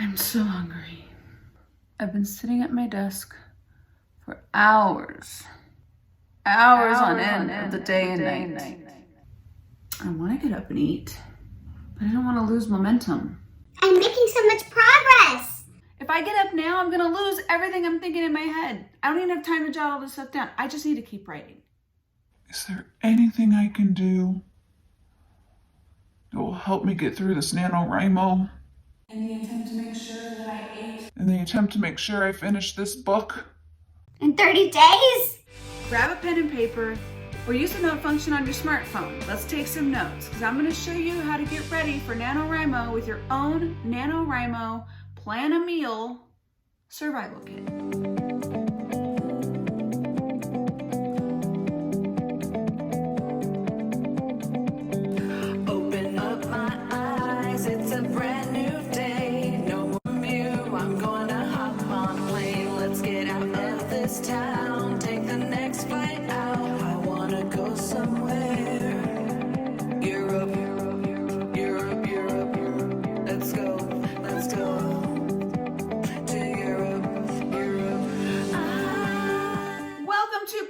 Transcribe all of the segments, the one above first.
I'm so hungry. I've been sitting at my desk for hours on end of the day and night. I want to get up and eat, but I don't want to lose momentum. I'm making so much progress. If I get up now, I'm gonna lose everything I'm thinking in my head. I don't even have time to jot all this stuff down. I just need to keep writing. Is there anything I can do that will help me get through this NaNoWriMo? In the attempt to make sure that I ate. In the attempt to make sure I finish this book? In 30 days? Grab a pen and paper or use the note function on your smartphone. Let's take some notes because I'm going to show you how to get ready for NaNoWriMo with your own NaNoWriMo Plan a Meal survival kit.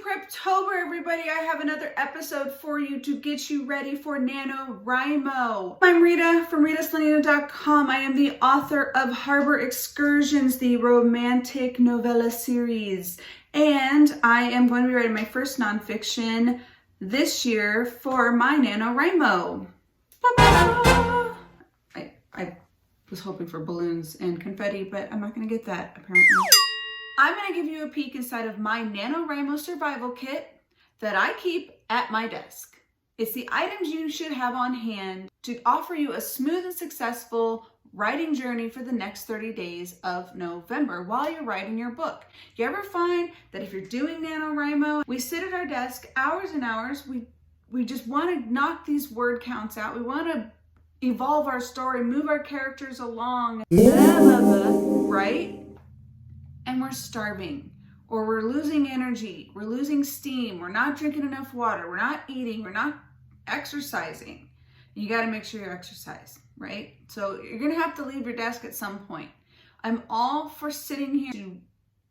PrepTober, everybody. I have another episode for you to get you ready for NaNoWriMo. I'm Rita from Slanina.com. I am the author of Harbor Excursions, the romantic novella series. And I am going to be writing my first nonfiction this year for my NaNoWriMo. I was hoping for balloons and confetti, but I'm not going to get that, apparently. I'm going to give you a peek inside of my NaNoWriMo survival kit that I keep at my desk. It's the items you should have on hand to offer you a smooth and successful writing journey for the next 30 days of November while you're writing your book. You ever find that if you're doing NaNoWriMo, we sit at our desk hours and hours, we just want to knock these word counts out, we want to evolve our story, move our characters along, blah, blah, blah, right? And we're starving, or we're losing energy, we're losing steam, we're not drinking enough water, we're not eating, we're not exercising. You got to make sure you exercise, right? So you're going to have to leave your desk at some point. I'm all for sitting here to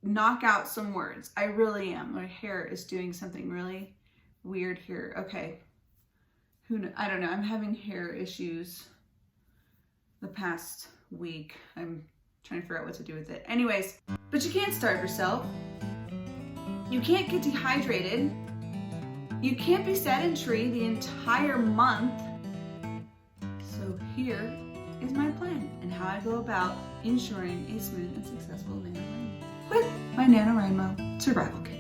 knock out some words. I really am. My hair is doing something really weird here. Okay. Who knows? I don't know. I'm having hair issues the past week. I'm trying to figure out what to do with it. Anyways, but you can't starve yourself. You can't get dehydrated. You can't be sedentary the entire month. So here is my plan and how I go about ensuring a smooth and successful NaNoWriMo with my NaNoWriMo survival kit.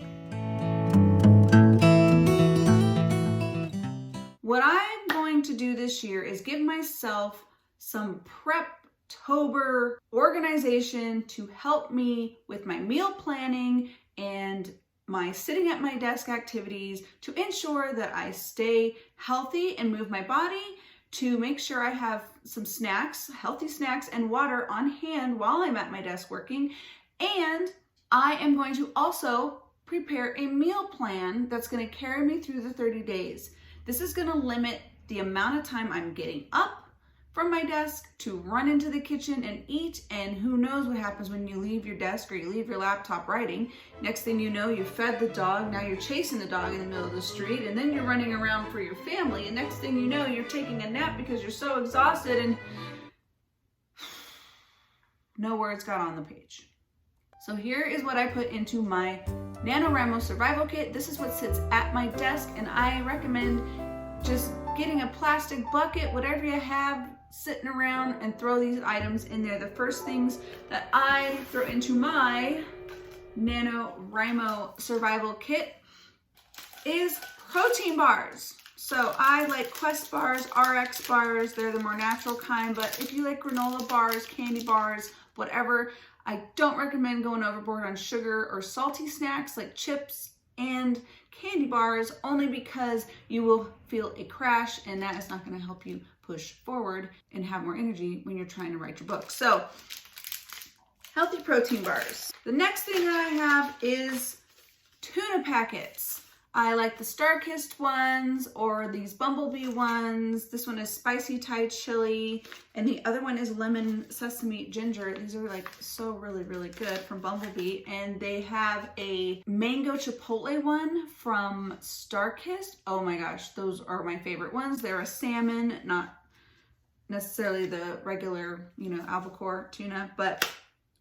What I'm going to do this year is give myself some PrepTober organization to help me with my meal planning and my sitting at my desk activities to ensure that I stay healthy and move my body, to make sure I have some snacks, healthy snacks and water on hand while I'm at my desk working. And I am going to also prepare a meal plan that's going to carry me through the 30 days. This is going to limit the amount of time I'm getting up from my desk to run into the kitchen and eat, and who knows what happens when you leave your desk or you leave your laptop writing. Next thing you know, you fed the dog, now you're chasing the dog in the middle of the street, and then you're running around for your family, and next thing you know, you're taking a nap because you're so exhausted and no words got on the page. So here is what I put into my NaNoWriMo survival kit. This is what sits at my desk, and I recommend just getting a plastic bucket, whatever you have sitting around, and throw these items in there. The first things that I throw into my NaNoWriMo survival kit is protein bars. So I like Quest bars, RX bars, they're the more natural kind, but if you like granola bars, candy bars, whatever, I don't recommend going overboard on sugar or salty snacks like chips and candy bars, only because you will feel a crash, and that is not going to help you push forward and have more energy when you're trying to write your book. So healthy protein bars. The next thing that I have is tuna packets. I like the Star-Kissed ones or these Bumblebee ones. This one is Spicy Thai Chili, and the other one is Lemon Sesame Ginger. These are like so really good from Bumblebee. And they have a Mango Chipotle one from Star-Kissed. Oh my gosh, those are my favorite ones. They're a salmon, not necessarily the regular, you know, albacore tuna, but,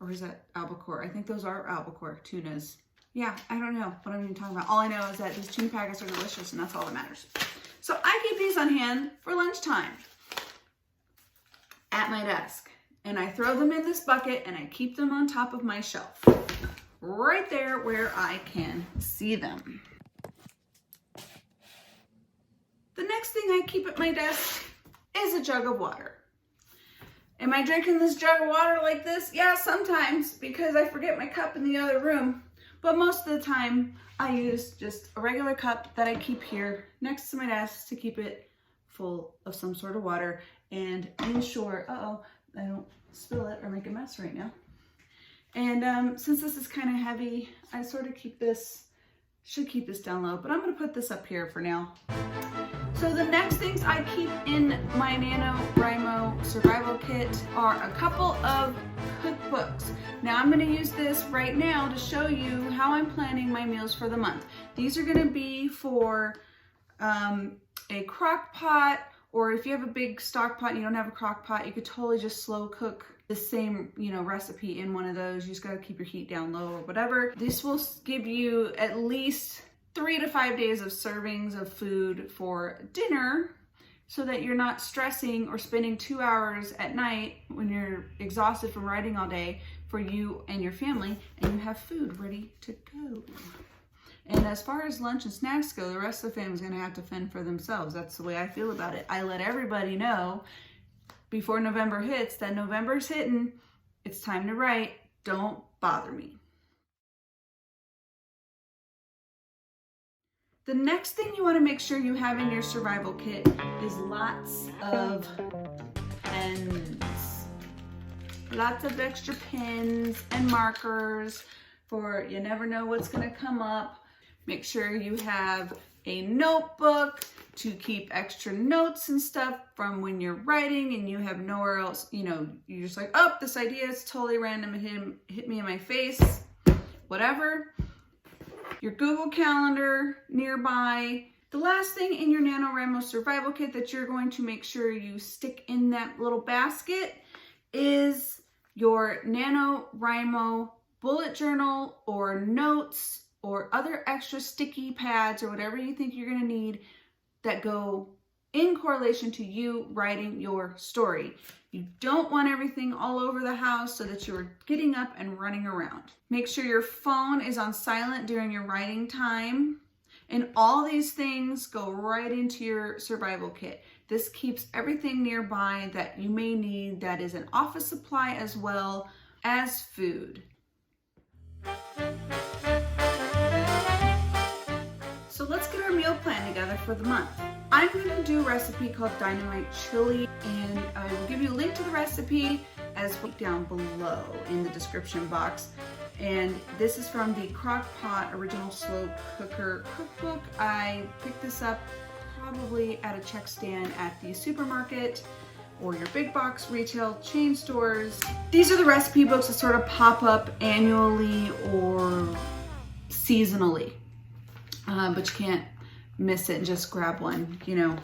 or is that albacore? I think those are albacore tunas. Yeah, I don't know what I'm even talking about. All I know is that these tuna packets are delicious, and that's all that matters. So I keep these on hand for lunchtime at my desk. And I throw them in this bucket, and I keep them on top of my shelf, right there where I can see them. The next thing I keep at my desk is a jug of water. Am I drinking this jug of water like this? Yeah, sometimes, because I forget my cup in the other room. But most of the time, I use just a regular cup that I keep here next to my desk to keep it full of some sort of water and ensure, I don't spill it or make a mess right now. And since this is kind of heavy, I sort of should keep this down low, but I'm gonna put this up here for now. So the next things I keep in my NaNoWriMo survival kit are a couple of cookbooks. Now I'm going to use this right now to show you how I'm planning my meals for the month. These are going to be for a crock pot, or if you have a big stock pot and you don't have a crock pot, you could totally just slow cook the same, you know, recipe in one of those. You just got to keep your heat down low or whatever. This will give you at least 3 to 5 days of servings of food for dinner, so that you're not stressing or spending 2 hours at night when you're exhausted from writing all day for you and your family, and you have food ready to go. And as far as lunch and snacks go, the rest of the family's gonna have to fend for themselves. That's the way I feel about it. I let everybody know before November hits that November's hitting, it's time to write, don't bother me. The next thing you want to make sure you have in your survival kit is lots of pens. Lots of extra pens and markers for you never know what's going to come up. Make sure you have a notebook to keep extra notes and stuff from when you're writing and you have nowhere else, you know, you're just like, oh, this idea is totally random, it hit me in my face, whatever. Your Google Calendar nearby. The last thing in your NaNoWriMo survival kit that you're going to make sure you stick in that little basket is your NaNoWriMo bullet journal or notes or other extra sticky pads or whatever you think you're going to need that go in correlation to you writing your story. You don't want everything all over the house so that you're getting up and running around. Make sure your phone is on silent during your writing time. And all these things go right into your survival kit. This keeps everything nearby that you may need that is an office supply as well as food. So let's get our meal plan together for the month. I'm going to do a recipe called Dynamite Chili, and I will give you a link to the recipe as well down below in the description box. And this is from the Crock Pot Original Slow Cooker Cookbook. I picked this up probably at a check stand at the supermarket or your big box retail chain stores. These are the recipe books that sort of pop up annually or seasonally, but you can't miss it and just grab one, you know.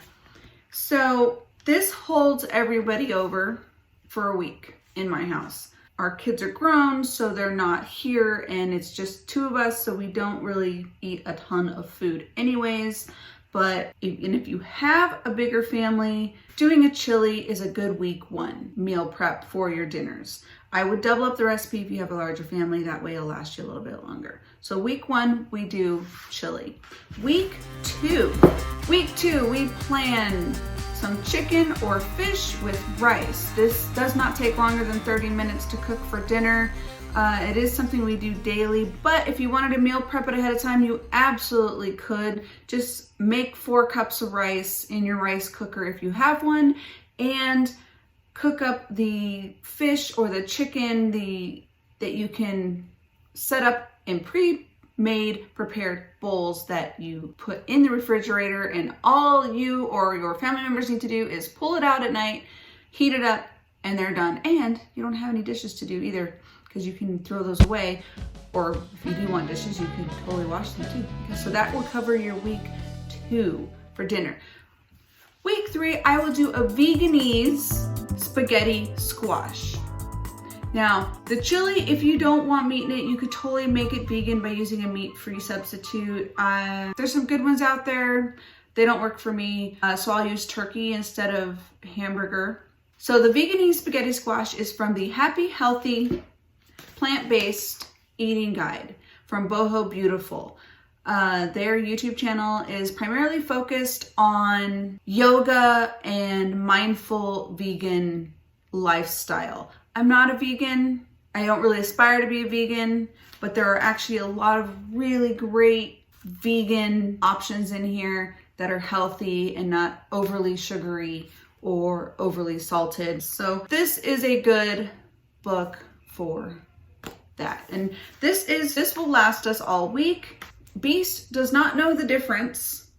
So this holds everybody over for a week in my house. Our kids are grown, so they're not here, and it's just 2 of us, so we don't really eat a ton of food anyways. But if you have a bigger family, doing a chili is a good week 1 meal prep for your dinners. I would double up the recipe if you have a larger family, that way it'll last you a little bit longer. So week 1, we do chili. Week 2, we plan some chicken or fish with rice. This does not take longer than 30 minutes to cook for dinner. It is something we do daily, but if you wanted to meal prep it ahead of time, you absolutely could. Just make 4 cups of rice in your rice cooker if you have one, and cook up the fish or the chicken that you can set up and made prepared bowls that you put in the refrigerator, and all you or your family members need to do is pull it out at night, heat it up, and they're done. And you don't have any dishes to do either, because you can throw those away, or if you do want dishes, you can totally wash them too. Okay, so that will cover your week 2 for dinner. Week 3, I will do a Veganese spaghetti squash. Now, the chili, if you don't want meat in it, you could totally make it vegan by using a meat-free substitute. There's some good ones out there. They don't work for me, so I'll use turkey instead of hamburger. So the Veganese spaghetti squash is from the Happy Healthy Plant-Based Eating Guide from Boho Beautiful. Their YouTube channel is primarily focused on yoga and mindful vegan lifestyle. I'm not a vegan. I don't really aspire to be a vegan, but there are actually a lot of really great vegan options in here that are healthy and not overly sugary or overly salted. So this is a good book for that. And this will last us all week. Beast does not know the difference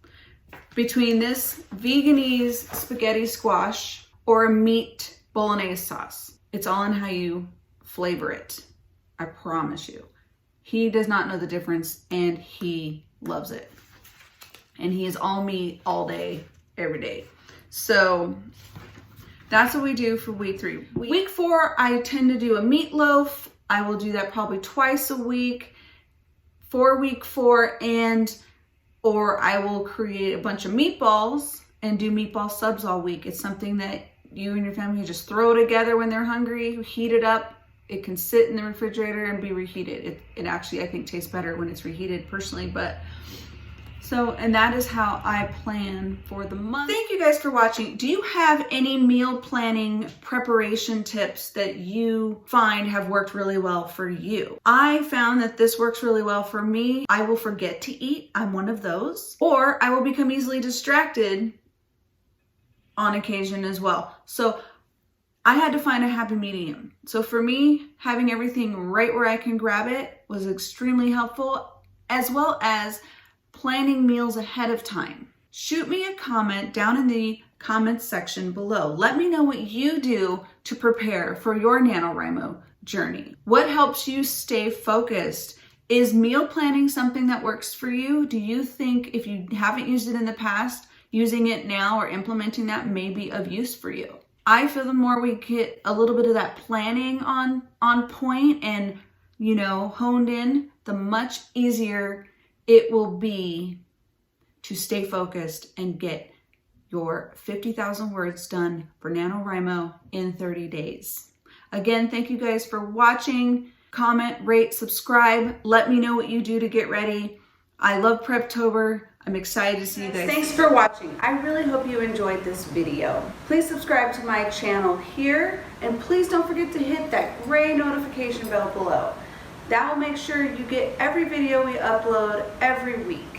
between this Veganese spaghetti squash or a meat bolognese sauce. It's all in how you flavor it. I promise you. He does not know the difference, and he loves it. And he is all meat all day, every day. So that's what we do for week 3. Week 4, I tend to do a meatloaf. I will do that probably twice a week for week 4, or I will create a bunch of meatballs and do meatball subs all week. It's something that you and your family just throw together when they're hungry, heat it up. It can sit in the refrigerator and be reheated. It actually, I think, tastes better when it's reheated personally, and that is how I plan for the month. Thank you guys for watching. Do you have any meal planning preparation tips that you find have worked really well for you? I found that this works really well for me. I will forget to eat. I'm one of those. Or I will become easily distracted on occasion as well. So I had to find a happy medium. So for me, having everything right where I can grab it was extremely helpful, as well as planning meals ahead of time. Shoot me a comment down in the comments section below. Let me know what you do to prepare for your NaNoWriMo journey. What helps you stay focused? Is meal planning something that works for you? Do you think, if you haven't used it in the past, using it now or implementing that may be of use for you? I feel the more we get a little bit of that planning on point and, honed in, the much easier it will be to stay focused and get your 50,000 words done for NaNoWriMo in 30 days. Again, thank you guys for watching. Comment, rate, subscribe. Let me know what you do to get ready. I love PrepTober. I'm excited to see you guys. Thanks for watching. I really hope you enjoyed this video. Please subscribe to my channel here, and please don't forget to hit that gray notification bell below. That will make sure you get every video we upload every week.